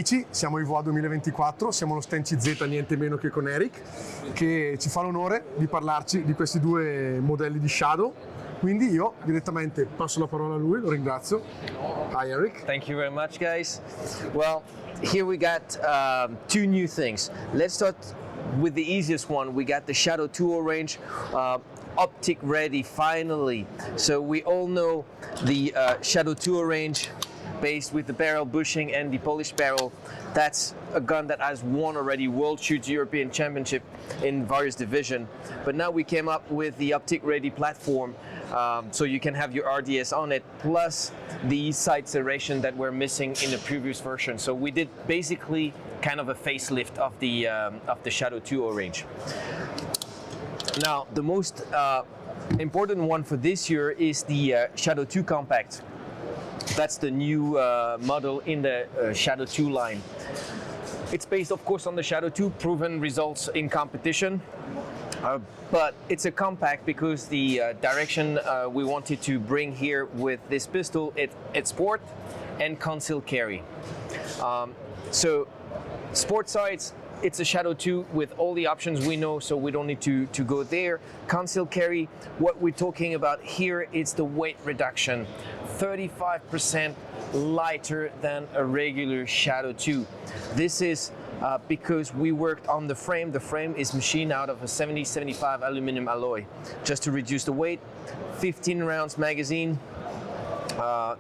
Amici, siamo Evoa 2024, siamo allo stand CZ niente meno che con Eric, che ci fa l'onore di parlarci di questi due modelli di Shadow. Quindi io direttamente passo la parola a lui, lo ringrazio. Hi Eric. Thank you very much, guys. Well, here we got two new things. Let's start with the easiest one. We got the Shadow 2 Orange, optic ready finally. So we all know the Shadow 2 Orange based with the barrel bushing and the polished barrel. That's a gun that has won already World Shoots European Championship in various divisions. But now we came up with the optic ready platform, so you can have your RDS on it, plus the sight serration that we're missing in the previous version. So we did basically kind of a facelift of the Shadow 2 Orange. Now the most important one for this year is the Shadow 2 Compact. That's the new model in the Shadow 2 line. It's based, of course, on the Shadow 2, proven results in competition. But it's a compact because the direction we wanted to bring here with this pistol, it's sport and concealed carry. So sport sights, it's a Shadow 2 with all the options we know, so we don't need to go there. Concealed carry, what we're talking about here is the weight reduction. 35% lighter than a regular Shadow 2. This is because we worked on the frame. The frame is machined out of a 70-75 aluminum alloy, just to reduce the weight. 15 rounds magazine.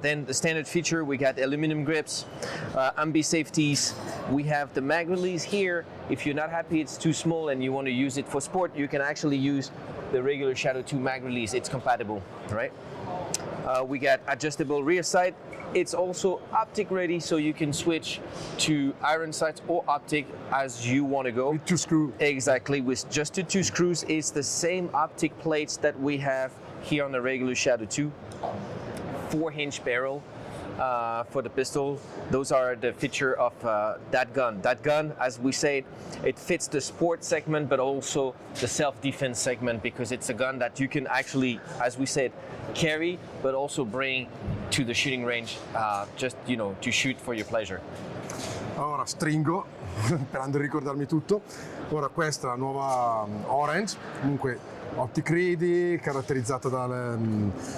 Then the standard feature, we got aluminum grips, ambi safeties. We have the mag release here. If you're not happy it's too small and you want to use it for sport, you can actually use the regular Shadow 2 mag release. It's compatible, right? We got adjustable rear sight. It's also optic ready, so you can switch to iron sights or optic as you want to go. With 2 screws. Exactly, with just the 2 screws. It's the same optic plates that we have here on the regular Shadow 2. 4-inch barrel for the pistol. Those are the feature of that gun. That gun, as we said, it fits the sport segment, but also the self-defense segment, because it's a gun that you can actually, as we said, carry, but also bring to the shooting range, just, you know, to shoot for your pleasure. Ora stringo, sperando di ricordarmi tutto. Ora questa è la nuova Orange, comunque optic ready, caratterizzata dalle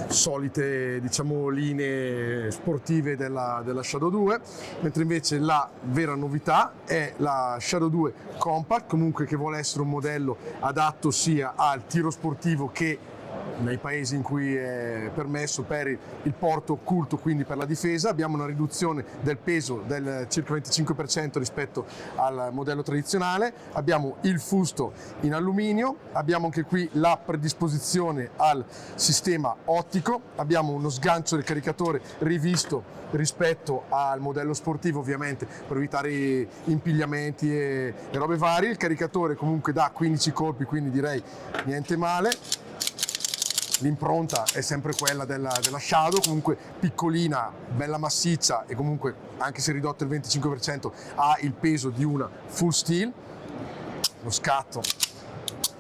solite, diciamo, linee sportive della Shadow 2, mentre invece la vera novità è la Shadow 2 Compact, comunque, che vuole essere un modello adatto sia al tiro sportivo che nei paesi in cui è permesso per il porto occulto, quindi per la difesa. Abbiamo una riduzione del peso del circa 25% rispetto al modello tradizionale, abbiamo il fusto in alluminio, abbiamo anche qui la predisposizione al sistema ottico, abbiamo uno sgancio del caricatore rivisto rispetto al modello sportivo, ovviamente per evitare impigliamenti e robe varie. Il caricatore comunque da 15 colpi, quindi direi niente male. L'impronta è sempre quella della Shadow, comunque piccolina, bella massiccia, e comunque, anche se ridotto il 25%, ha il peso di una full steel. Lo scatto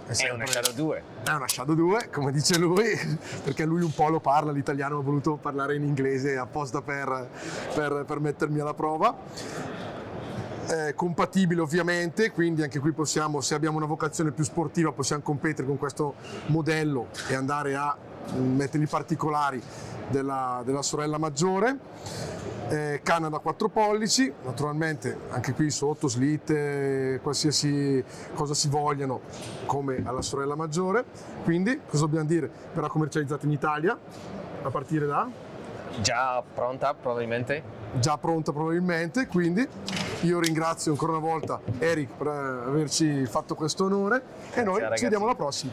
è una Shadow 2. È una Shadow 2, come dice lui, perché lui un po' lo parla l'italiano, ho voluto parlare in inglese apposta per mettermi alla prova. Compatibile ovviamente, quindi anche qui possiamo, se abbiamo una vocazione più sportiva, possiamo competere con questo modello e andare a mettere i particolari della sorella maggiore. Canna da 4 pollici, naturalmente anche qui sotto slit, qualsiasi cosa si vogliano, come alla sorella maggiore. Quindi cosa dobbiamo dire? Verrà commercializzata in Italia a partire da? Già pronta probabilmente. Già pronta probabilmente, quindi io ringrazio ancora una volta Eric per averci fatto questo onore e noi ci vediamo alla prossima.